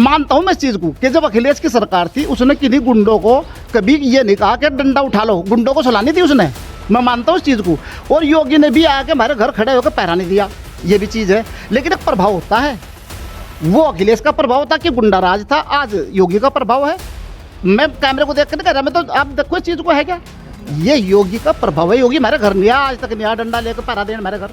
मानता हूं मैं इस चीज को कि जब अखिलेश की सरकार थी उसने किन्हीं गुंडों को कभी ये नहीं कहा कि डंडा उठा लो, गुंडों को सुलानी थी उसने, मैं मानता हूं इस चीज को। और योगी ने भी आके हमारे घर खड़े होकर पहरा नहीं दिया, ये भी चीज है। लेकिन एक प्रभाव होता है, वो अखिलेश का प्रभाव था कि गुंडा राज था, आज योगी का प्रभाव है। मैं कैमरे को देख कर नहीं कह रहा, मैं तो आप देखो इस चीज को है क्या, ये योगी का प्रभाव है। योगी हमारे घर नहीं आया आज तक, नहीं आया डंडा लेकर पहरा देने हमारे घर।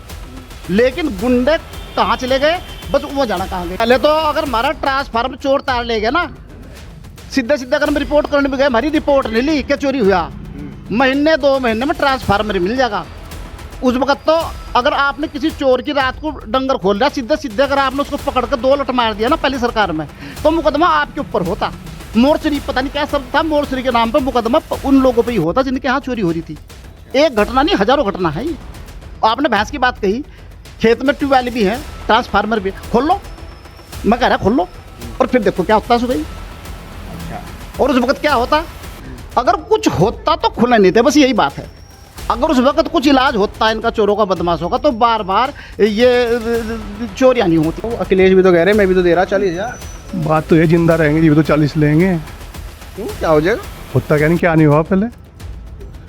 लेकिन गुंडे कहाँ चले गए, बस वो जाना कहाँ गए। पहले तो अगर हमारा ट्रांसफार्मर चोर तार ले गया ना, सीधे सीधे अगर हम रिपोर्ट करने भी गए, हमारी रिपोर्ट नहीं ली क्या चोरी हुआ, महीने 2 महीने में ट्रांसफार्मर मिल जाएगा। उस वक्त तो अगर आपने किसी चोर की रात को डंगर खोल दिया, सीधे सीधे अगर आपने उसको पकड़ कर 2 लट मार दिया ना पहली सरकार में, तो मुकदमा आपके ऊपर होता। मोर्चरी पता नहीं क्या शब्द था, मोर्चरी के नाम पर मुकदमा उन लोगों पर ही होता जिनके यहाँ चोरी हो रही थी। एक घटना नहीं, हजारों घटना है ये। आपने भैंस की बात कही, खेत में ट्यूबवेल भी है, ट्रांसफार्मर भी है, खोल लो, मैं कह रहा खोल लो, और फिर देखो क्या होता है सुबह। और उस वक्त क्या होता, अगर कुछ होता तो खुला नहीं थे, बस यही बात है। अगर उस वक्त कुछ इलाज होता है इनका चोरों का, बदमाशों का, तो बार बार ये चोरियां नहीं होती। अखिलेश भी तो कह रहे मैं भी तो दे रहा 40,000। बात तो ये जिंदा रहेंगे जी, भी तो 40 लेंगे। क्यों, क्या हो जाएगा? होता क्या नहीं, क्या नहीं हुआ पहले,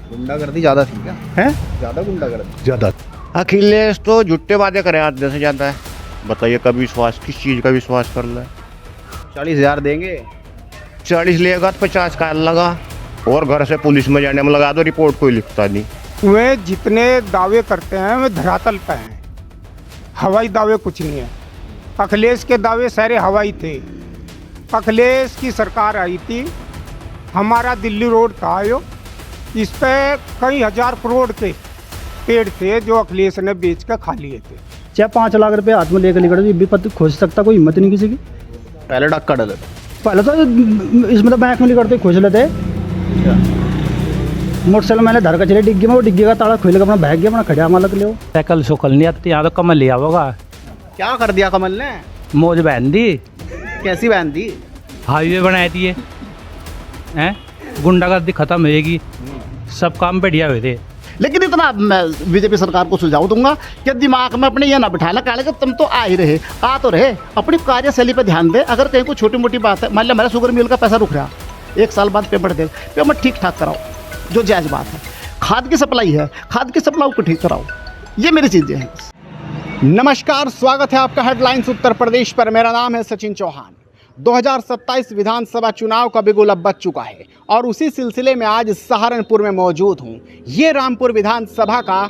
गुंडागर्दी ज़्यादा थी क्या? है ज़्यादा गुंडागर्दी? ज़्यादा। अखिलेश तो झुट्टे वादे करें आधे से ज़्यादा है। बताइए कब विश्वास, किस चीज़ का विश्वास कर ले। 40,000 देंगे? 40 लेगा तो 50 का लगा, और घर से पुलिस में जाने में लगा दो, रिपोर्ट कोई लिखता नहीं। वे जितने दावे करते हैं वे धरातल पे हैं, हवाई दावे कुछ नहीं है। अखिलेश के दावे सारे हवाई थे। अखिलेश की सरकार आई थी, हमारा दिल्ली रोड था यो, इस पे कई हजार करोड़ के पेड़ थे जो अखिलेश ने बेच कर खा लिए थे। चाहे 5 लाख रुपए हाथ में लेकर निकल भी पद खोज सकता, कोई हिम्मत नहीं किसी की। पहले डक्का डले थे। पहले तो इसमें तो बैंक में निकलते खोज लेते। मोटरसाइकिल मैंने धर कर चले डिग्गी में, वो डिग्गी का ताला खोल के अपना भाग गया, अपना खड़ा मालक ले। साइकिल सोकल नहीं आती, यहाँ तो कमल लिया होगा। क्या कर दिया कमल ने? मौज बहन दी, कैसी बहन दी? हाईवे बनाए दिए हैं, गुंडागर्दी खत्म होएगी, सब काम बढ़िया हुए थे। लेकिन इतना मैं बीजेपी सरकार को सुझाव दूंगा कि दिमाग में अपने ये ना बिठाना काले कि तुम तो आ ही रहे, आ तो रहे, अपनी कार्यशैली पर ध्यान दे। अगर कहीं कोई छोटी मोटी बात है, मान लिया हमारा शुगर मिल का पैसा रुक रहा, 1 साल बाद पेमेंट दे, पेमेंट ठीक ठाक कराओ, जो जायज़ बात है। खाद की सप्लाई है, खाद की सप्लाई को ठीक कराओ, ये मेरी चीज़ें हैं। नमस्कार, स्वागत है आपका हेडलाइंस उत्तर प्रदेश पर। मेरा नाम है सचिन चौहान। 2027 विधानसभा चुनाव का बिगुल अब बज चुका है और उसी सिलसिले में आज सहारनपुर में मौजूद हूँ। ये रामपुर विधानसभा का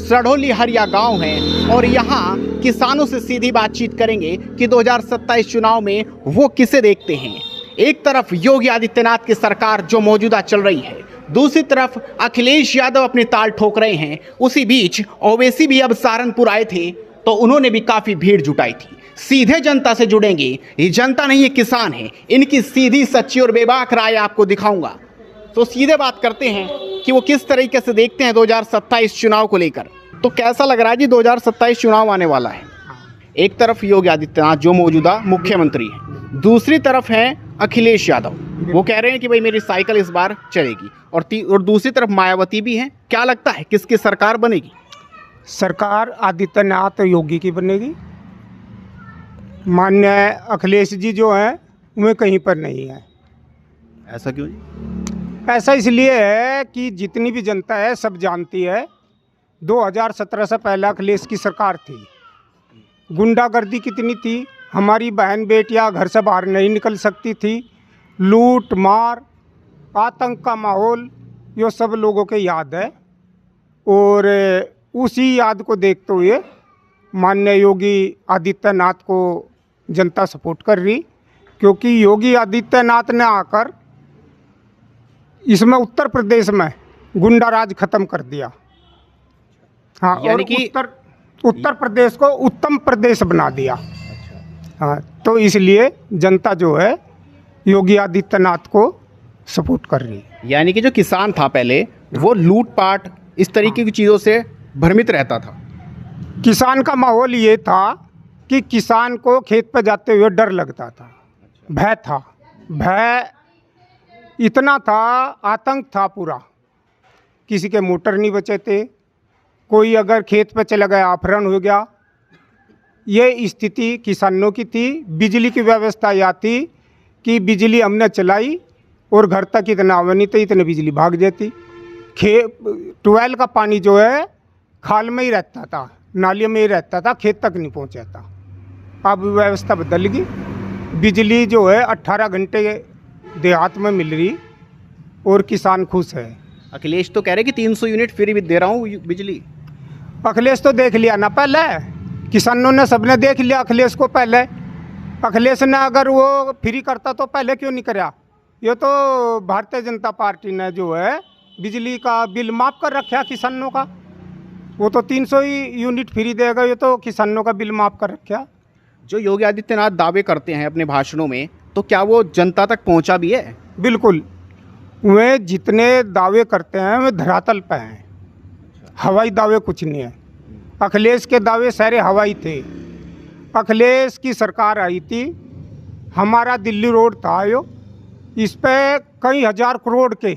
सड़ोली हरिया गांव है और यहाँ किसानों से सीधी बातचीत करेंगे कि 2027 चुनाव में वो किसे देखते हैं। एक तरफ योगी आदित्यनाथ की सरकार जो मौजूदा चल रही है, दूसरी तरफ अखिलेश यादव अपनी ताल ठोक रहे हैं। उसी बीच ओवैसी भी अब सहारनपुर आए थे तो उन्होंने भी काफ़ी भीड़ जुटाई थी। सीधे जनता से जुड़ेंगे, ये जनता नहीं, ये किसान है, इनकी सीधी सच्ची और बेबाक राय आपको दिखाऊंगा। तो सीधे बात करते हैं कि वो किस तरीके से देखते हैं 2027 चुनाव को लेकर। तो कैसा लग रहा है जी 2027 चुनाव आने वाला है? एक तरफ योगी आदित्यनाथ जो मौजूदा मुख्यमंत्री हैं, दूसरी तरफ है अखिलेश यादव, वो कह रहे हैं कि भाई मेरी साइकिल इस बार चलेगी, और दूसरी तरफ मायावती भी हैं। क्या लगता है किसकी सरकार बनेगी? सरकार आदित्यनाथ योगी की बनेगी। मान्य अखिलेश जी जो हैं वे कहीं पर नहीं है। ऐसा क्यों जी? ऐसा इसलिए है कि जितनी भी जनता है सब जानती है, 2017 से पहले अखिलेश की सरकार थी, गुंडागर्दी कितनी थी, हमारी बहन बेटियां घर से बाहर नहीं निकल सकती थी, लूट मार आतंक का माहौल, ये सब लोगों के याद है। और उसी याद को देखते हुए माननीय योगी आदित्यनाथ को जनता सपोर्ट कर रही, क्योंकि योगी आदित्यनाथ ने आकर इसमें उत्तर प्रदेश में गुंडा राज खत्म कर दिया। हाँ, और उत्तर प्रदेश को उत्तम प्रदेश बना दिया। हाँ, तो इसलिए जनता जो है योगी आदित्यनाथ को सपोर्ट कर रही है। यानी कि जो किसान था पहले, वो लूटपाट इस तरीके की चीज़ों से भ्रमित रहता था। किसान का माहौल ये था कि किसान को खेत पर जाते हुए डर लगता था, भय था, भय इतना था, आतंक था पूरा। किसी के मोटर नहीं बचे थे, कोई अगर खेत पर चला गया अपहरण हो गया, ये स्थिति किसानों की थी। बिजली की व्यवस्था या थी कि बिजली हमने चलाई और घर तक इतना आवा नहीं तो इतने बिजली भाग जाती। ट्यूबवेल का पानी जो है खाल में ही रहता था, नालियों में ही रहता था, खेत तक नहीं पहुंचाता। अब व्यवस्था बदल गई, बिजली जो है 18 घंटे देहात में मिल रही और किसान खुश है। अखिलेश तो कह रहे कि 300 यूनिट फ्री भी दे रहा हूँ बिजली। अखिलेश तो देख लिया ना पहले, किसानों ने सबने देख लिया अखिलेश को पहले। अखिलेश ने अगर वो फ्री करता तो पहले क्यों नहीं कराया? ये तो भारतीय जनता पार्टी ने जो है बिजली का बिल माफ़ कर रखा किसानों का। वो तो 300 ही यूनिट फ्री देगा, ये तो किसानों का बिल माफ़ कर रखा। जो योगी आदित्यनाथ दावे करते हैं अपने भाषणों में, तो क्या वो जनता तक पहुंचा भी है? बिल्कुल, वे जितने दावे करते हैं वे धरातल पे हैं, हवाई दावे कुछ नहीं है। अखिलेश के दावे सारे हवाई थे। अखिलेश की सरकार आई थी, हमारा दिल्ली रोड था यो, इस पे कई हजार करोड़ के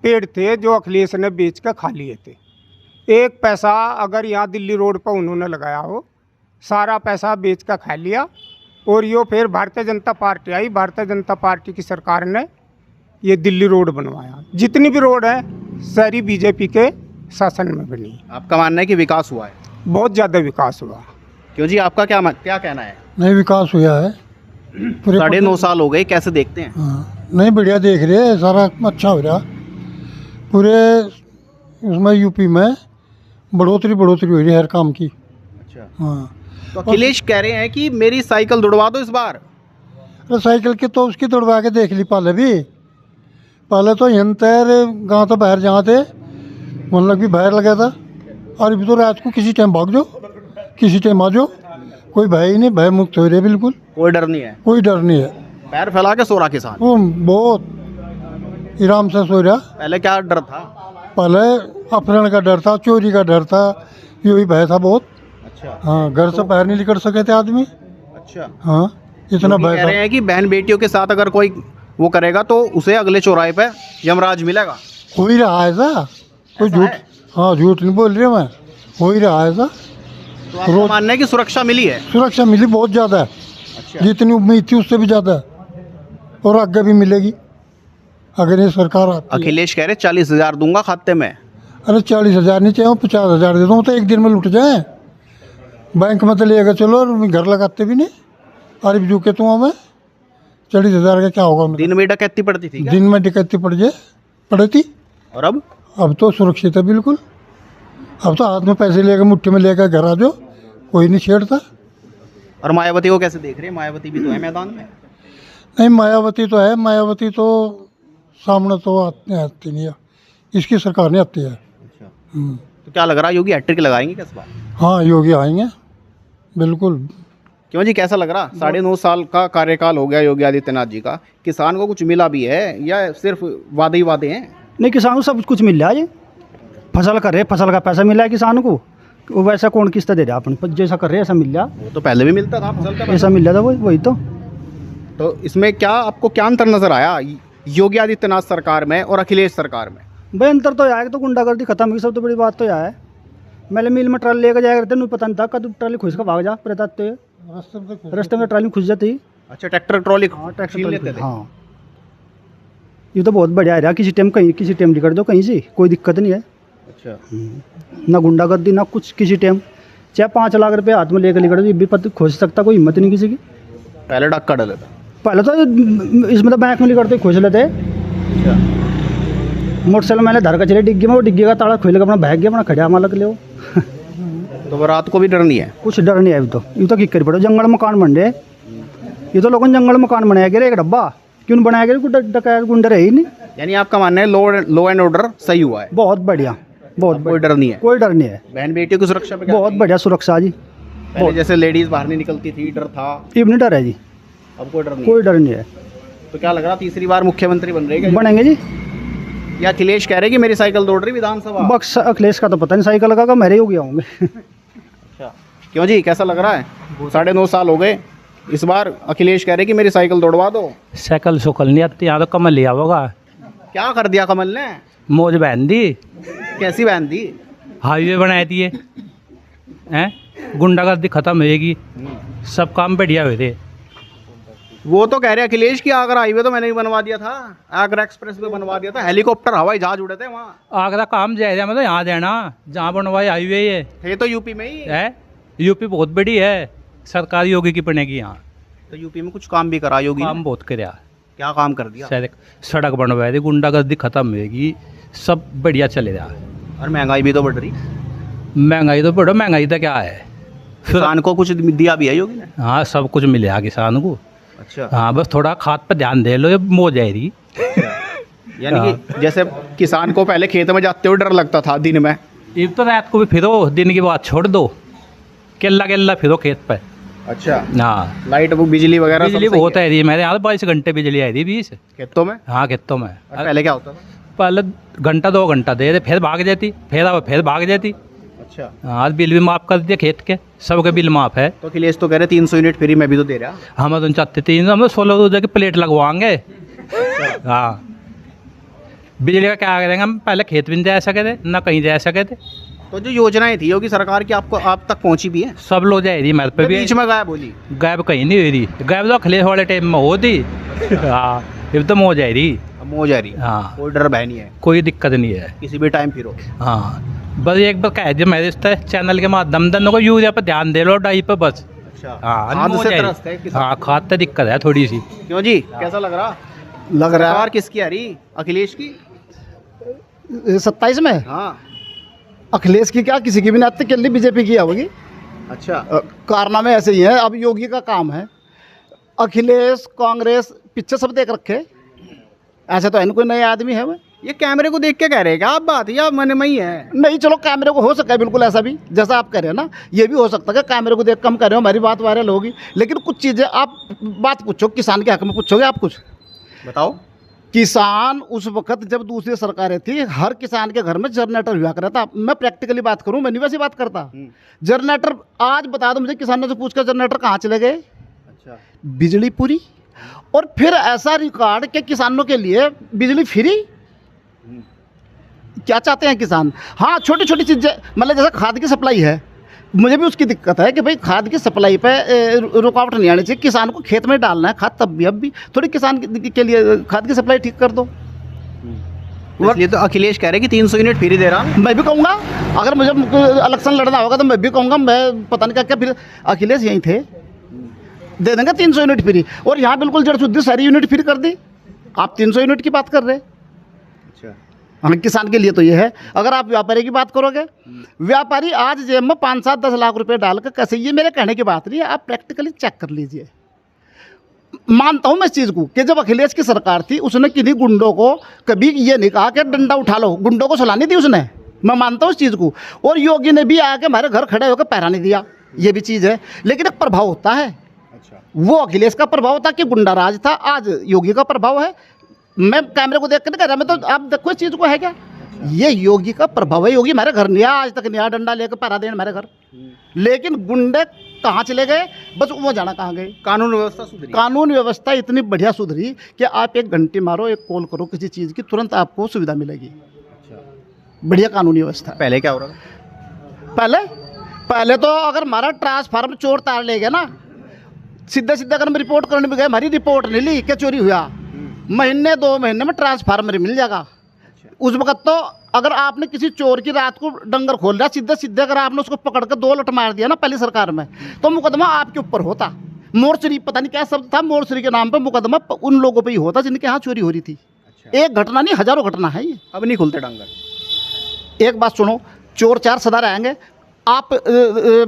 पेड़ थे जो अखिलेश ने बेच कर खा लिए थे। एक पैसा अगर यहाँ दिल्ली रोड पर उन्होंने लगाया हो, सारा पैसा बेच कर खा लिया। और यो फिर भारतीय जनता पार्टी आई, भारतीय जनता पार्टी की सरकार ने ये दिल्ली रोड बनवाया। जितनी भी रोड है सारी बीजेपी के शासन में बनी। आपका मानना है कि विकास हुआ है? बहुत ज़्यादा विकास हुआ। क्यों जी, आपका क्या कहना है? नहीं, विकास हुआ है। 9.5 साल हो गए, कैसे देखते हैं? हाँ, नहीं बढ़िया देख रहे हैं, सारा अच्छा हो रहा। पूरे उसमें यूपी में बढ़ोतरी हो रही है हर काम की। अच्छा। हाँ, तो अखिलेश कह रहे हैं कि मेरी साइकिल दौड़वा दो इस बार। अरे साइकिल की तो उसकी दौड़वा के देख ली पहले तो यंतर गाँव तो बाहर जहाँ थे मतलब कि बाहर लगा था, और अभी तो रात को किसी टाइम भाग जाओ, किसी टाइम आ जाओ, कोई भय ही नहीं, भय मुक्त हो रहे बिल्कुल, कोई डर नहीं है? कोई डर नहीं है। पैर फैला के सो रहा किसान? वो बहुत आराम से सो रहा। पहले क्या डर था? पहले अपहरण का डर था, चोरी का डर था, यही भय था बहुत। अच्छा। हाँ, घर से बाहर नहीं निकल सके थे आदमी। अच्छा। हाँ, इतना भय कह था। रहे हैं कि बहन बेटियों के साथ अगर कोई वो करेगा तो उसे अगले चौराहे पे यमराज मिलेगा। हो ही रहा है ऐसा, कोई ऐसा झूठ? है? हाँ, झूठ नहीं बोल रही मैं, हो ही रहा है ऐसा। तो आपका मानना है कि सुरक्षा मिली है? सुरक्षा मिली बहुत ज़्यादा है। अच्छा। जितनी उम्मीद थी उससे भी ज़्यादा है, और आगे भी मिलेगी अगर ये सरकार आती है। अखिलेश कह रहे 40,000 दूंगा खाते में। अरे 40,000 नहीं चाहिए, 50,000 दे दूँ तो एक दिन में लुट जाए। बैंक में तो लेकर चलो और घर लगाते भी नहीं, अरे भी झुके तुम हमें 40,000 का क्या होगा? दिन में डकैती पड़ती थी क्या? दिन में डकैती पड़ी थी। और अब तो सुरक्षित है बिल्कुल। अब तो हाथ में पैसे लेकर मुट्ठी में लेकर घर आ जाओ, कोई नहीं छेड़ता। और मायावती को कैसे देख रहे हैं? मायावती भी तो है मैदान में। नहीं, मायावती तो है, मायावती तो सामने तो आती नहीं है, इसकी सरकार नहीं आती है। अच्छा। तो क्या लग रहा है, योगी हैट्रिक लगाएंगे क्या इस बार? हाँ, योगी आएंगे बिल्कुल। क्यों जी, कैसा लग रहा? 9.5 साल का कार्यकाल हो गया योगी आदित्यनाथ जी का, किसान को कुछ मिला भी है या सिर्फ वादे ही वादे हैं? नहीं, किसान को सब कुछ मिल रहा है। फसल कर रहे, फसल का पैसा मिला है किसान को, वो वैसा कौन किस्त दे रहा? अपन जैसा कर रहे ऐसा मिल रहा। वो तो पहले भी मिलता था फसल का पैसा। ऐसा मिल रहा था, वही तो इसमें क्या आपको क्या अंतर नजर आया योगी आदित्यनाथ सरकार में और अखिलेश सरकार में? भाई अंतर तो आया कि तो गुंडागर्दी खत्म हुई, सब तो बड़ी बात तो यह है। मैंने मिल में ट्राली लेकर जाया करते, नहीं पता नहीं था कद ट्राली खुश का भाग जा प्रताते रास्ते में ट्राली खुश जाती। अच्छा, ट्रैक्टर ट्रॉली हाँ, छीन ट्रैक्टर लेते थे। हाँ, ये तो बहुत बढ़िया है। किसी टाइम कहीं किसी टाइम निकल दो कहीं से, कोई दिक्कत नहीं है। अच्छा। ना गुंडागर्दी ना कुछ, किसी टाइम चाहे 5 लाख रुपये हाथ में लेकर निकल दो, ये भी पता खोज सकता, कोई हिम्मत नहीं किसी की। पहले डक्का डले था। पहले तो इसमें तो बैंक में निकलते खोज लेते। अच्छा। मोटरसाइकिल मैंने धर का चले डिग्गी में, वो डिग्गी का ताला खोल के अपना भाग गया, अपना खड़ा मालक ले। तो रात को भी डर नहीं है? कुछ डर नहीं है अभी तो। ये तो किक्कर पड़ो, जंगल मकान बन रहे। ये तो लोगों ने जंगल मकान बनाया गया, एक डब्बा क्यों बनाया गया? डकैत गुंडे रहे ही नहीं। यानी आपका मानना है लॉ एंड ऑर्डर सही हुआ है? बहुत बढ़िया, बहुत कोई डर नहीं है? कोई डर नहीं है। बहन बेटियों की सुरक्षा पे क्या? बहुत बढ़िया सुरक्षा जी। पहले जैसे लेडीज बाहर नहीं निकलती थी, डर था, अब नहीं डर है जी, अब कोई डर नहीं कोई डर नहीं है। तो क्या लग रहा, तीसरी बार मुख्यमंत्री बन रहे हैं बनेंगे जी। या अखिलेश कह रहे कि मेरी साइकिल दौड़ रही विधानसभा? बक्स अखिलेश का तो पता नहीं, साइकिल का मेरे हो गया होंगे। अच्छा। क्यों जी, कैसा लग रहा है? 9.5 साल हो गए, इस बार अखिलेश कह रहे कि मेरी साइकिल दौड़वा दो। साइकिल सोकल नहीं आती, यहाँ तो कमल लिया होगा। क्या कर दिया कमल ने? मौज बहन दी, कैसी बहन दी? हाईवे बनाए दिए हैं, गुंडागर्दी खत्म होएगी, सब काम बढ़िया हुए थे। वो तो कह रहे हैं अखिलेश की आगरा हाईवे तो मैंने भी बनवा दिया था, आगरा एक्सप्रेस वे बनवा दिया था, हेलीकॉप्टर हवाई जहाज उड़े थे वहाँ। आगरा काम जायजा मतलब यहाँ देना, जहाँ बनवाई हाईवे ये थे तो यूपी में ही है। यूपी बहुत बड़ी है, सरकार योगी की बनेगी यहाँ। तो यूपी में कुछ काम भी करा योगी ने? काम बहुत कराया, क्या काम कर दिया? सड़क बनवाई थी, गुंडागर्दी खत्म होएगी, सब बढ़िया चलेगा। और महंगाई भी तो बढ़ रही। महंगाई तो बढ़ो, महंगाई तो क्या है, किसान को कुछ दिया भी है योगी ने? हाँ सब कुछ मिलेगा किसान को। अच्छा, हाँ बस थोड़ा खाद पर ध्यान दे लो, ये मो जाएगी। यानी कि जैसे किसान को पहले खेत में जाते हुए डर लगता था दिन में, अब तो रात को भी फिरो, दिन की बात छोड़ दो, केल्ला केल्ला फिरो खेत पे। अच्छा, हाँ लाइट वो बिजली वगैरह बिजली बहुत आई थी मेरे यहाँ, 22 घंटे बिजली आई थी 20 खेतों में। हाँ खेतों में। और पहले क्या होता था? पहले घंटा 2 घंटा दे दे, फिर भाग जाती, फिर भाग जाती। अच्छा, हाँ आज बिल भी माफ़ कर दिया खेत के, सबके बिल माफ़ है। तो अखिलेश तो कह रहे 300 यूनिट फ्री, मैं भी तो दे रहा। हम तो चाहते 3, हम 16 रोज़ की प्लेट लगवाएंगे। हाँ बिजली का क्या करेंगे, हम पहले खेत भी नहीं जा सके थे, ना कहीं जा सके थे। तो जो योजनाएं थी योगी सरकार की आपको आप तक पहुंची भी है? सब लोग जा रही मेरे पे भी, बीच में गायब बोली। गायब कहीं नहीं हो रही, गायब तो अखिलेश वाले टाइम में हो थी। हाँ एकदम हो जा रही। अब हो जा रही। हाँ कोई डर भय नहीं है, कोई दिक्कत नहीं है, किसी भी टाइम फिरो। हाँ बस एक बार कह दिया मेरे इस चैनल के माध्यम से को यूरिया पर ध्यान दे लो, डाई पे बस। अच्छा, हाँ खाद हो से जाएगी। त्रस्त है किसान। हाँ खाद से दिक्कत है थोड़ी सी। क्यों जी, कैसा लग रहा? लग रहा सरकार किसकी आ रही? अखिलेश की? है 27 में हाँ। अखिलेश की क्या, किसी की भी नहीं, के लिए बीजेपी की होगी। अच्छा, कारनामे ऐसे ही हैं। अब योगी का काम है, अखिलेश कांग्रेस पीछे सब देख रखे, ऐसे तो है कोई नए आदमी है वो। ये कैमरे को देख के कह रहे हैं क्या आप बात, या मन में ही है? नहीं चलो कैमरे को हो सकता है बिल्कुल ऐसा भी, जैसा आप कह रहे हैं ना, ये भी हो सकता है कि कैमरे को देख कम कर रहे हो, हमारी बात वायरल होगी। लेकिन कुछ चीज़ें आप बात पूछो, किसान के हक में पूछोगे आप कुछ। बताओ। किसान उस वक्त जब दूसरी सरकारें थी, हर किसान के घर में जनरेटर हुआ करता था। मैं प्रैक्टिकली बात करूं, मैं नहीं वैसी बात करता। जनरेटर आज बता दो मुझे, किसानों से पूछकर जनरेटर कहाँ चले गए? अच्छा, बिजली पूरी। और फिर ऐसा रिकॉर्ड कि किसानों के लिए बिजली फ्री। क्या चाहते हैं किसान? हाँ छोटी छोटी चीज़ें, मतलब जैसे खाद की सप्लाई है, मुझे भी उसकी दिक्कत है कि भाई खाद की सप्लाई पे रुकावट नहीं आनी चाहिए। किसान को खेत में डालना है खाद, तब भी अब भी थोड़ी किसान के लिए खाद की सप्लाई ठीक कर दो। इसलिए तो अखिलेश कह रहे हैं कि 300 यूनिट फ्री दे रहा। मैं भी कहूँगा, अगर मुझे इलेक्शन लड़ना होगा तो मैं भी कहूँगा, मैं पता नहीं क्या क्या, फिर अखिलेश यहीं थे, दे देंगे 300 यूनिट फ्री। और यहाँ बिल्कुल जड़ शुद्धि सारी यूनिट फ्री कर दी। आप 300 यूनिट की बात कर रहे हैं। अच्छा, हाँ किसान के लिए तो ये है। अगर आप व्यापारी की बात करोगे, व्यापारी आज जेब में 5-7-10 लाख रुपए डाल कर कैसे, ये मेरे कहने की बात नहीं है, आप प्रैक्टिकली चेक कर लीजिए। मानता हूँ मैं इस चीज़ को कि जब अखिलेश की सरकार थी, उसने किन्हीं गुंडों को कभी ये नहीं कहा कि डंडा उठा लो, गुंडों को सलाह नहीं दी उसने, मैं मानता हूँ इस चीज़ को। और योगी ने भी आके हमारे घर खड़े होकर पैरा नहीं दिया, ये भी चीज़ है। लेकिन एक प्रभाव होता है, वो अखिलेश का प्रभाव था कि गुंडा राज था, आज योगी का प्रभाव है। मैं कैमरे को देख कर नहीं कह रहा, मैं तो आप देखो इस चीज़ को है क्या, ये योगी का प्रभाव है। योगी हमारे घर नहीं आया आज तक, नहीं आया डंडा लेकर पैरा देने हमारे घर। लेकिन गुंडे कहाँ चले गए, बस वो जाना कहाँ गए। कानून व्यवस्था सुधरी। कानून व्यवस्था इतनी बढ़िया सुधरी कि आप एक घंटी मारो, एक कॉल करो किसी चीज़ की, तुरंत आपको सुविधा मिलेगी। बढ़िया कानूनी व्यवस्था। पहले क्या हो रहा था? पहले तो अगर हमारा ट्रांसफार्मर चोर तार ले गया ना, सीधे सीधे अगर हम रिपोर्ट करने में गए, हमारी रिपोर्ट नहीं ली कि चोरी हुआ, महीने 2 महीने में ट्रांसफार्मर मिल जाएगा। उस वक्त तो अगर आपने किसी चोर की रात को डंगर खोल दिया, सीधे सीधे अगर आपने उसको पकड़ कर 2 लट मार दिया ना पहली सरकार में, तो मुकदमा आपके ऊपर होता। मोर्चरी पता नहीं क्या शब्द था, मोर्चरी के नाम पे मुकदमा उन लोगों पे ही होता जिनके यहाँ चोरी हो रही थी। एक घटना नहीं, हजारों घटना है ये। अब नहीं खुलते डंगर। एक बात सुनो, चोर 4 सदा रहेंगे। आप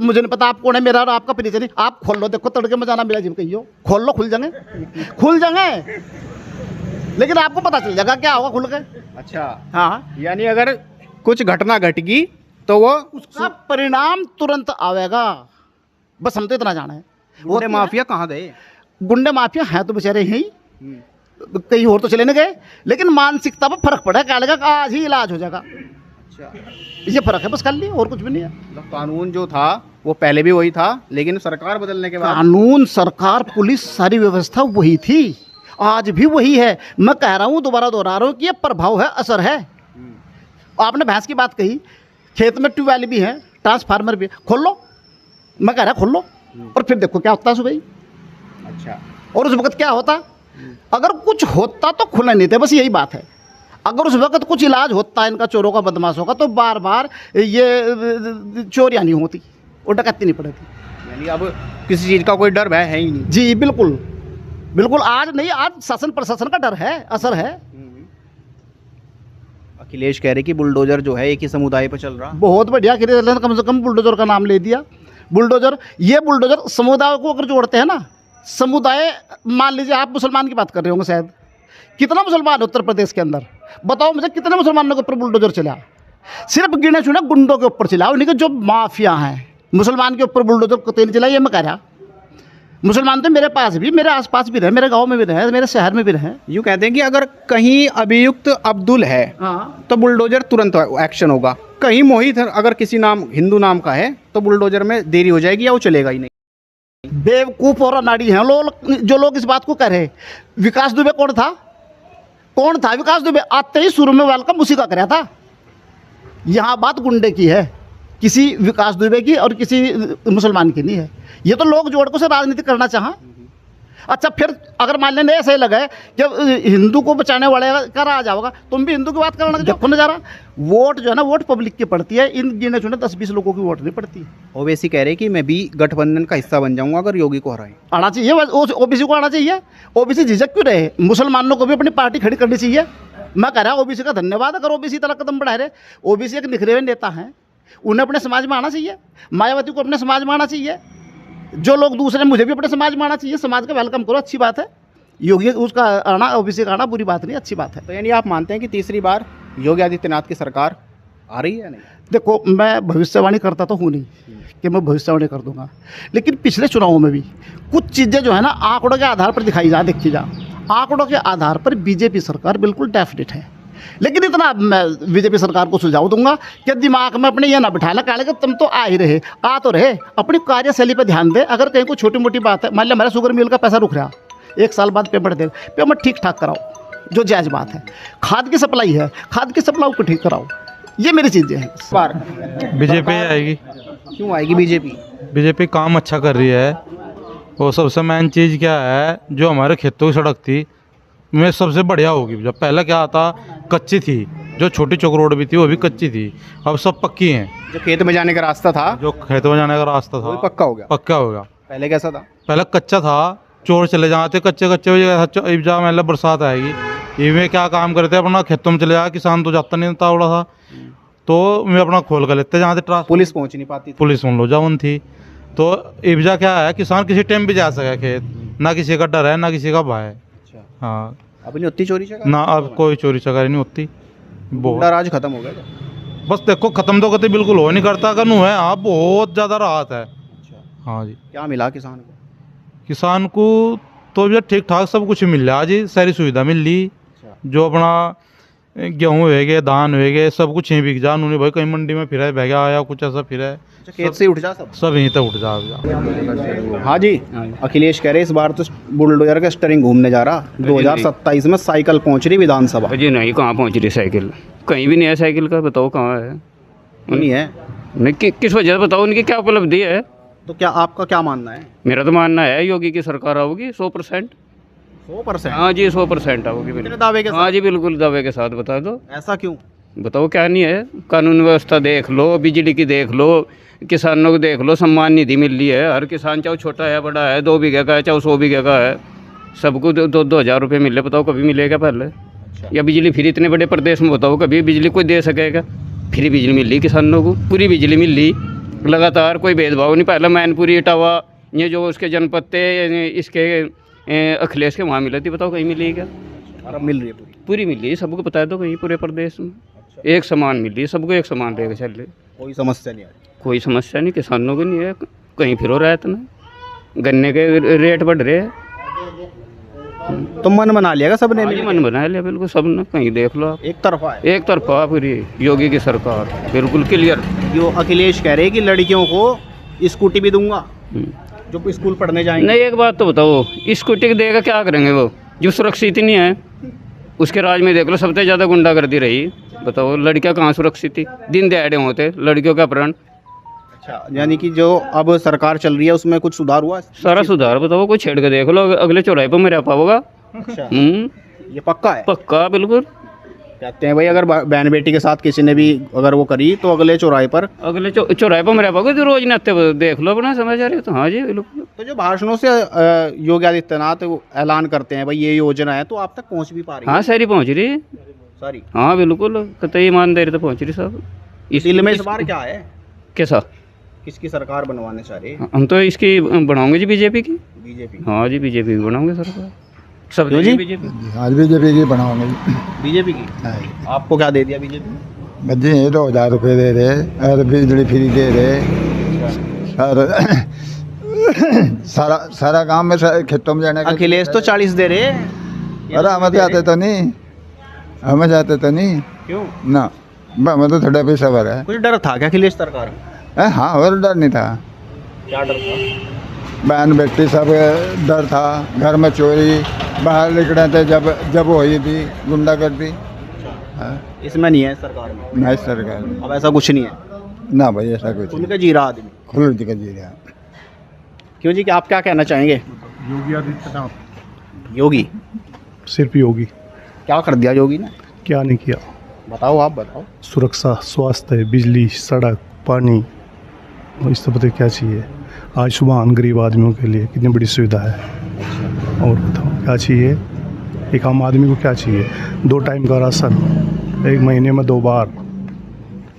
मुझे नहीं पता आप कौन है, मेरा और आपका परिचय नहीं। आप खोल लो, देखो तड़के में जाना मिला जिम कहियो, खोल लो, खुल जाएंगे। लेकिन आपको पता चल जाएगा क्या होगा खुल के। अच्छा, हाँ, यानी अगर कुछ घटना घटेगी तो वो उसका परिणाम तुरंत आवेगा। बस हम तो इतना जाना है। गुंडे माफिया कहाँ गए? गुंडे माफिया हैं तो बेचारे यहीं, कहीं और तो चले नहीं गए। लेकिन मानसिकता पर फर्क पड़ा, क्या लगा आज ही इलाज हो जाएगा। अच्छा, ये फर्क है बस, कर लिए, और कुछ भी नहीं है। मतलब कानून जो था वो पहले भी वही था, लेकिन सरकार बदलने के बाद कानून, सरकार, पुलिस, सारी व्यवस्था वही थी, आज भी वही है। मैं कह रहा हूँ, दोबारा दोहरा रहा हूँ कि ये प्रभाव है, असर है। आपने भैंस की बात कही, खेत में ट्यूबवेल भी है, ट्रांसफार्मर भी है, खोल लो। मैं कह रहा खोल लो, और फिर देखो क्या होता है सुबह ही। अच्छा, और उस वक्त क्या होता, अगर कुछ होता तो खुला नहीं थे, बस यही बात है। अगर उस वक्त कुछ इलाज होता है इनका चोरों का, बदमाशों का, तो बार बार ये चोरियाँ नहीं होती और डकैती नहीं पड़ती। यानी अब किसी चीज़ का कोई डर भय है ही नहीं। जी बिल्कुल बिल्कुल, आज नहीं, आज शासन प्रशासन का डर है, असर है। अखिलेश कह रहे कि बुलडोजर जो है एक ही समुदाय पर चल रहा। बहुत बढ़िया, कम से कम बुलडोजर का नाम ले दिया। बुलडोजर, ये बुलडोजर समुदाय को अगर जोड़ते हैं ना, समुदाय, मान लीजिए आप मुसलमान की बात कर रहे होंगे शायद, कितना मुसलमान है उत्तर प्रदेश के अंदर, बताओ मुझे कितने मुसलमानों के ऊपर बुलडोजर चला? सिर्फ गिने चुने गुंडों के ऊपर चला, उन्हीं के जो माफिया हैं। मुसलमान के ऊपर बुलडोजर कतई नहीं चला, ये मैं कह रहा। मुसलमान तो मेरे पास भी, मेरे आसपास भी रहे, मेरे गांव में भी रहे, मेरे शहर में भी रहे। यूँ कहते हैं कि अगर कहीं अभियुक्त अब्दुल है हाँ, तो बुलडोजर तुरंत एक्शन होगा। कहीं मोहित अगर किसी नाम हिंदू नाम का है तो बुलडोजर में देरी हो जाएगी या वो चलेगा ही नहीं। बेवकूफ़ और अनाड़ी हैं लोग, जो लोग इस बात को कह रहे। विकास दुबे कौन था? कौन था विकास दुबे? आते ही शुरू में वेलकम उसी का कराया था। यहाँ बात गुंडे की है, किसी विकास दुबे की और किसी मुसलमान की नहीं है। ये तो लोग जोड़ को से राजनीति करना चाहा। अच्छा, फिर अगर मान लेने ऐसे लगे कि हिंदू को बचाने वाले का राज आओगा, तुम भी हिंदू की बात करना, देखो नजारा। वोट जो है ना, वोट पब्लिक की पड़ती है, इन गिने चुने 10-20 लोगों की वोट नहीं पड़ती। ओवैसी कह रहे कि मैं भी गठबंधन का हिस्सा बन जाऊंगा अगर योगी को हराएं। आना चाहिए, ओबीसी को आना चाहिए। ओबीसी झिझक क्यों रहे? मुसलमानों को भी अपनी पार्टी खड़ी करनी चाहिए। मैं कह रहा हूँ ओबीसी का धन्यवाद अगर ओबीसी तरह कदम बढ़ा रहे। ओबीसी एक निखरे हुए नेता हैं, उन्हें अपने समाज में आना चाहिए। मायावती को अपने समाज में आना चाहिए। जो लोग दूसरे, मुझे भी अपने समाज में आना चाहिए। समाज का वेलकम करो, अच्छी बात है। योगी उसका आना, ओबीसी का आना बुरी बात नहीं, अच्छी बात है। तो यानी आप मानते हैं कि तीसरी बार योगी आदित्यनाथ की सरकार आ रही है या नहीं? देखो, मैं भविष्यवाणी करता तो हूँ नहीं कि मैं भविष्यवाणी कर दूंगा, लेकिन पिछले चुनावों में भी कुछ चीज़ें जो है ना, आंकड़ों के आधार पर दिखाई जा, देखी जा, आंकड़ों के आधार पर बीजेपी सरकार बिल्कुल डेफिनेट है। लेकिन इतना मैं बीजेपी सरकार को सुझाव दूंगा कि दिमाग में अपने ये ना बिठाना कहने कि तुम तो आ ही रहे, आ तो रहे, अपनी कार्यशैली पर ध्यान दे। अगर कहीं कोई छोटी मोटी बात है, मान लिया मेरा शुगर मिल का पैसा रुक रहा, 1 साल बाद पेमेंट दे, पेमेंट ठीक ठाक कराओ, जो जायज़ बात है। खाद की सप्लाई है, खाद की सप्लाई को ठीक कराओ। ये मेरी चीज़ें हैं। इस बार बीजेपी आएगी। क्यों आएगी बीजेपी? बीजेपी काम अच्छा कर रही है। और सबसे मेन चीज़ क्या है, जो हमारे खेतों की सड़क थी में सबसे बढ़िया होगी। जब पहले क्या था, कच्ची थी, जो छोटी चौक रोड भी थी वो भी कच्ची थी, अब सब पक्की हैं। जो खेत में जाने का रास्ता था, जो खेत में जाने का रास्ता वो था भी पक्का हो गया। पक्का हो गया। पहले कैसा था? पहले कच्चा था, चोर चले जाते कच्चे कच्चे जा, मतलब बरसात आएगी, इनमें क्या काम करते अपना खेतों में चले जा, किसान तो जाता नहीं था, था तो मैं अपना खोल कर लेते जहाँ से पुलिस पहुंच नहीं पाती थी। पुलिस सुन लो जाऊन थी। तो इब्जा क्या है, किसान किसी टाइम भी जा सके खेत, ना किसी का डर है ना किसी का भय है। अच्छा, हाँ, अब नहीं होती चोरी चकारी? ना अब कोई चोरी चकारी नहीं होती। गुंडा राज खत्म हो गया क्या? बस देखो, खत्म तो कभी बिल्कुल हो नहीं करता, अगर है हाँ बहुत ज़्यादा राहत है। अच्छा, हाँ जी, क्या मिला किसान को? किसान को तो भैया ठीक ठाक सब कुछ मिल रहा है जी, सारी सुविधा मिल रही। अच्छा, जो अपना गेहूँ हुएगे, धान हुएगे, सब कुछ यहीं बिक जा। उन्होंने भाई कहीं मंडी में फिर है भैया आया कुछ ऐसा फिर है, अच्छा, खेत से ही उठ जा सब। सब यहीं तक उठ जा भैया। हाँ जी, अखिलेश कह रहे इस बार तो बुलडोजर का स्टीयरिंग घूमने जा रहा। 2027 में साइकिल पहुंच रही विधानसभा। जी नहीं, कहाँ पहुंच रही साइकिल? कहीं भी नहीं है साइकिल का, बताओ कहाँ है? नहीं है? नहीं, किस वजह से बताओ, उनकी क्या उपलब्धि है? तो क्या आपका क्या मानना है? मेरा तो मानना है योगी की सरकार आओगी 100%। 100%? हाँ जी, 100% आओगी इतने बिल्कुल। दावे के हाँ साथ? जी, बिल्कुल दावे के साथ। बता दो, ऐसा क्यों? बताओ क्या नहीं है? कानून व्यवस्था देख लो, बिजली की देख लो, किसानों को देख लो, सम्मान निधि मिल रही है। हर किसान चाहे छोटा है बड़ा है, 2 बीघे का है चाहे 100 बीघे का है, सबको 2-2 हज़ार रुपये मिले। बताओ कभी मिलेगा पहले? या बिजली फ्री इतने बड़े प्रदेश में, बताओ कभी बिजली कोई दे सकेगा? फ्री बिजली मिल रही किसानों को, पूरी बिजली मिल रही लगातार, कोई भेदभाव नहीं। पहले मैनपुरी, इटावा, ये जो उसके जनपद थे, इसके अखिलेश के वहाँ मिली थी, बताओ कहीं मिली क्या? और अब मिल रही है पूरी मिल रही है सबको, बता दो कहीं पूरे प्रदेश में एक समान मिल रही है सबको, एक समान रहेगा चल रही, कोई समस्या नहीं आ रही? कोई समस्या नहीं, किसानों को नहीं है। कहीं फिर हो रहा है इतना, गन्ने के रेट बढ़ रहे हैं। तो मन बना लिया सबने? आज ही मन बना लिया बिल्कुल सबने, कहीं देख लो आप, एक तरफा है? एक तरफा पूरी योगी की सरकार बिल्कुल क्लियर। जो अखिलेश कह रहे हैं कि लड़कियों को स्कूटी भी दूंगा जो स्कूल पढ़ने जाएंगे। नहीं, एक बात तो बताओ, स्कूटी देगा क्या करेंगे वो, जो सुरक्षित ही नहीं है? उसके राज में देख लो, सबसे ज़्यादा गुंडागर्दी रही। बताओ लड़कियां कहाँ सुरक्षित थी? दिन दहाड़े होते लड़कियों का अपहरण, अच्छा, यानी कि जो अब सरकार चल रही है उसमें कुछ सुधार हुआ? सारा सुधार बताओ, कोई छेड़ के देख लो, अगले चौराहे पर मेरा पाओगा। अच्छा, ये पक्का है? पक्का बिल्कुल। कहते हैं भाई अगर बहन बेटी के साथ किसी ने भी अगर वो करी तो अगले चौराहे पर चौराहे पर मेरा पाओगे, तो रोज नाते देख लो अपना, समझ आ रही हो? तो हाँ जी बिल्कुल। तो जो भाषणों से योगी आदित्यनाथ वो ऐलान करते हैं भाई ये योजना है, तो आप तक पहुंच भी पा रही है? हाँ सारी पहुँच रही है, सारी। हाँ बिल्कुल, कतई ईमानदारी तो पहुँच रही सब। इस दिल में इस बार क्या है, कैसा किसकी सरकार बनवाने चाह रही है? हम तो इसकी बनाओगे जी, बीजेपी की। बीजेपी? हाँ जी बीजेपी की बनाओगे सरकार, सब जी बीजेपी। आज बीजेपी की बनाओगे? बीजेपी की। आपको क्या दे दिया बीजेपी ने? बच्चे 2,000 रुपये दे रहे और बिजली फ्री दे रहे सारा काम में खेतों में जाने का। अखिलेश तो 40 दे रहे हैं। अरे हमें जाते तो नहीं, हमें जाते तो नहीं। क्यों? ना हमें तो थोड़ा पैसा भरा है। कुछ डर था क्या अखिलेश सरकार में? हाँ, और डर नहीं था। क्या डर था? बहन बेटी सब डर था, घर में चोरी, बाहर निकले थे जब हुई थी गुंडागर्दी। हाँ, इसमें नहीं है सरकार में? नहीं सरकार में अब ऐसा कुछ नहीं है ना भाई, ऐसा कुछ खुल के जी रहा आदमी। खुल के जी रहा। क्यों जी, कि आप क्या कहना चाहेंगे? योगी आदित्यनाथ। योगी? सिर्फ योगी। क्या कर दिया योगी ने? क्या नहीं किया? बताओ, आप बताओ। सुरक्षा, स्वास्थ्य, बिजली, सड़क, पानी, इससे पता क्या चाहिए? आज सुबह गरीब आदमियों के लिए कितनी बड़ी सुविधा है। और बताओ क्या चाहिए? एक आम आदमी को क्या चाहिए? 2 टाइम का राशन, 1 महीने में 2 बार।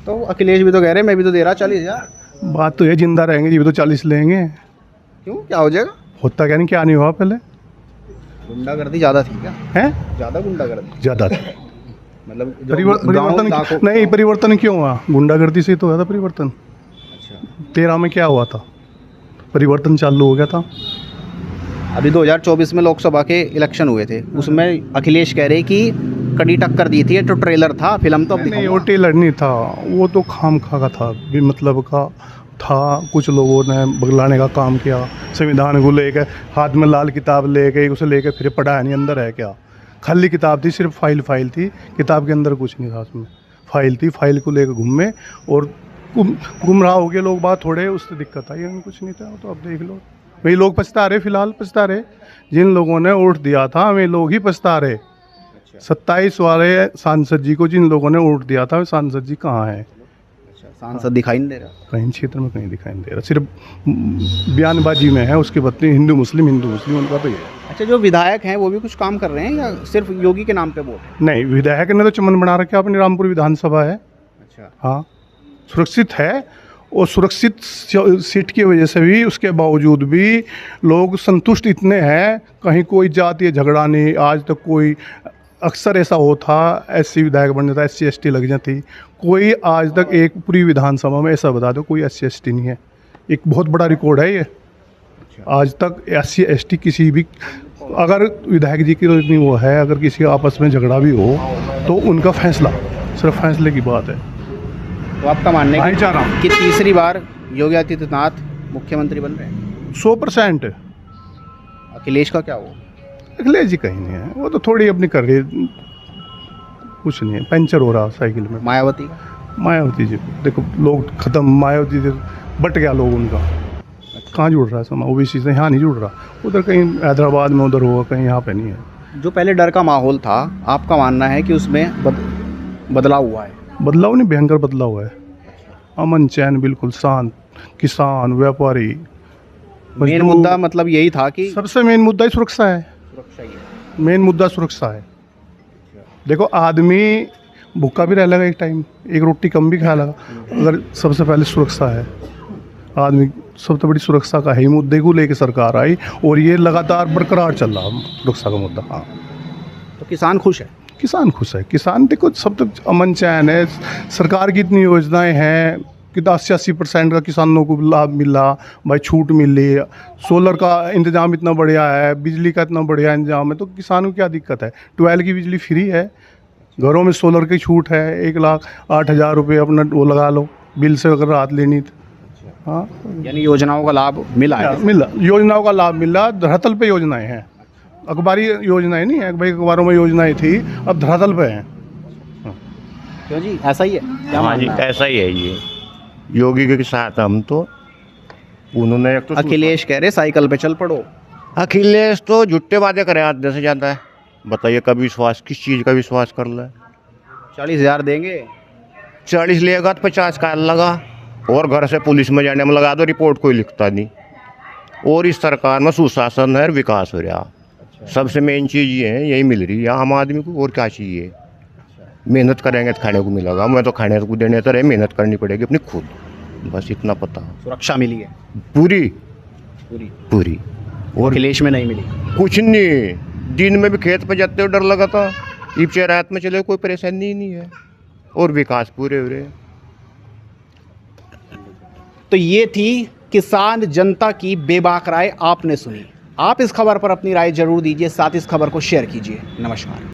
तो अखिलेश भी तो कह रहे हैं मैं भी तो दे रहा 40,000। बात तो ये जिंदा रहेंगे जी भी तो 40 लेंगे। क्यों, क्या हो जाएगा? होता क्या नहीं, क्या नहीं हुआ पहले? गुंडागर्दी ज़्यादा थी क्या? हैं? ज़्यादा गुंडागर्दी? ज़्यादा थी। मतलब परिवर्तन नहीं, परिवर्तन क्यों हुआ? गुंडागर्दी से तो हुआ था परिवर्तन। अच्छा, 13 में क्या हुआ था? परिवर्तन चालू हो गया था। अभी 2024 में लोकसभा के इलेक्शन हुए थे, उसमें अखिलेश कह रहे कि कड़ी टक्कर दी थी। ये तो ट्रेलर था, फिल्म तो अब नहीं, वो ट्रेलर नहीं था, वो तो खामखा का था, भी मतलब का था। कुछ लोगों ने बगलाने का काम किया, संविधान को लेकर हाथ में लाल किताब लेके उसे लेकर फिर पढ़ा नहीं, अंदर है क्या? खाली किताब थी, सिर्फ फाइल थी, किताब के अंदर कुछ नहीं था, उसमें फाइल थी। फाइल को लेकर घूमे और गुमराह हो गए लोग, बात थोड़े उससे दिक्कत आई, कुछ नहीं था। तो अब देख लो, वही लोग पछता रहे, फिलहाल पछता रहे। जिन लोगों ने वोट दिया था वे लोग ही पछता रहे। 27 वाले सांसद जी को जिन लोगों ने वोट दिया था वे सांसद जी कहाँ हैं? सांसद दिखाई नहीं दे रहा कहीं क्षेत्र में, कहीं दिखाई नहीं दे रहा, सिर्फ बयानबाजी में है। उसके बाद हिंदू मुस्लिम उनका तो ये है। अच्छा, जो विधायक हैं वो भी कुछ काम कर रहे हैं या सिर्फ योगी के नाम पे वोट है? नहीं, विधायक ने तो चमन बना रखा, अपनी रामपुर विधानसभा है। अच्छा, हाँ, सुरक्षित है। और सुरक्षित सीट की वजह से भी, उसके बावजूद भी लोग संतुष्ट इतने हैं, कहीं कोई जातीय झगड़ा नहीं आज तक। कोई अक्सर ऐसा होता, SC विधायक बन जाता, SC ST लग जाती। कोई आज तक एक पूरी विधानसभा में ऐसा बता दो कोई SC ST नहीं है। एक बहुत बड़ा रिकॉर्ड है ये। आज तक SC ST किसी भी, अगर विधायक जी की इतनी वो है, अगर किसी आपस में झगड़ा भी हो तो उनका फैसला, सिर्फ फैसले की बात है। तो आपका मानना है भाईचारा कि तीसरी बार योगी आदित्यनाथ मुख्यमंत्री बन रहे हैं? 100%। अखिलेश का क्या हुआ? अखिलेश जी कहीं नहीं है, वो तो थोड़ी अपनी कर रही, कुछ नहीं है। पंचर हो रहा साइकिल में। मायावती? मायावती जी देखो, लोग खत्म, मायावती जी बट गया लोग उनका। कहाँ जुड़ रहा है समय? OBC से यहाँ नहीं जुड़ रहा, उधर कहीं हैदराबाद में उधर होगा, कहीं यहाँ पे नहीं है। जो पहले डर का माहौल था, आपका मानना है कि उसमें बदलाव हुआ है? बदलाव नहीं, भयंकर बदलाव है। अमन चैन, बिल्कुल शांत, किसान, व्यापारी। मेन मुद्दा मतलब यही था कि सबसे मेन मुद्दा ही सुरक्षा है। सुरक्षा ही है, मेन मुद्दा सुरक्षा है। देखो, आदमी भूखा भी रह लगा एक टाइम, एक रोटी कम भी खा लगा, अगर सबसे पहले सुरक्षा है। आदमी सबसे बड़ी सुरक्षा का है ही मुद्दे को लेके सरकार आई, और ये लगातार बरकरार चल रहा सुरक्षा का मुद्दा। हाँ, तो किसान खुश है? किसान खुश है। किसान देखो, सब तक अमन चैन है। सरकार की इतनी योजनाएं हैं कि 80% का किसानों को लाभ मिला, भाई छूट मिली, सोलर का इंतज़ाम इतना बढ़िया है, बिजली का इतना बढ़िया इंतजाम है, तो किसानों को क्या दिक्कत है? 12 की बिजली फ्री है, घरों में सोलर की छूट है, 1,08,000 रुपये अपना वो लगा लो बिल से अगर राहत लेनी तो। हाँ, यानी योजनाओं का लाभ मिला है? मिला, योजनाओं का लाभ मिला। धरातल पे योजनाएं हैं, अखबारी योजनाएं नहीं है भाई, अखबारों में योजनाएं थी, अब धरातल पे हैं। क्यों जी, ऐसा ही है क्या? हाँ जी, ऐसा ही है ये। योगी के साथ हम तो उन्होंने एक तो अखिलेश कह रहे साइकिल पे चल पड़ो। अखिलेश तो झूठे वादे करे आधे से ज़्यादा है। बताइए कभी विश्वास, किस चीज़ का विश्वास कर ले। 40,000 देंगे। 40 लेगा तो 50 का लगा, और घर से पुलिस में जाने में लगा दो, रिपोर्ट कोई लिखता नहीं। और इस सरकार में सुशासन है, विकास हो रहा। सबसे मेन चीज़ ये है, यही मिल रही है आम आदमी को। और क्या चाहिए? मेहनत करेंगे तो खाने को मिलेगा। मैं तो खाने को देने तो रहे, मेहनत करनी पड़ेगी अपनी खुद, बस इतना पता। सुरक्षा मिली है पूरी पूरी पूरी। और अखिलेश में नहीं मिली। कुछ नहीं, दिन में भी खेत पे जाते हुए डर लगा था, इब चाहे रात में चले कोई परेशानी ही नहीं है। और विकास पूरे हो रहे। तो ये थी किसान जनता की बेबाक राय, आपने सुनी। आप इस खबर पर अपनी राय जरूर दीजिए, साथ इस खबर को शेयर कीजिए। नमस्कार।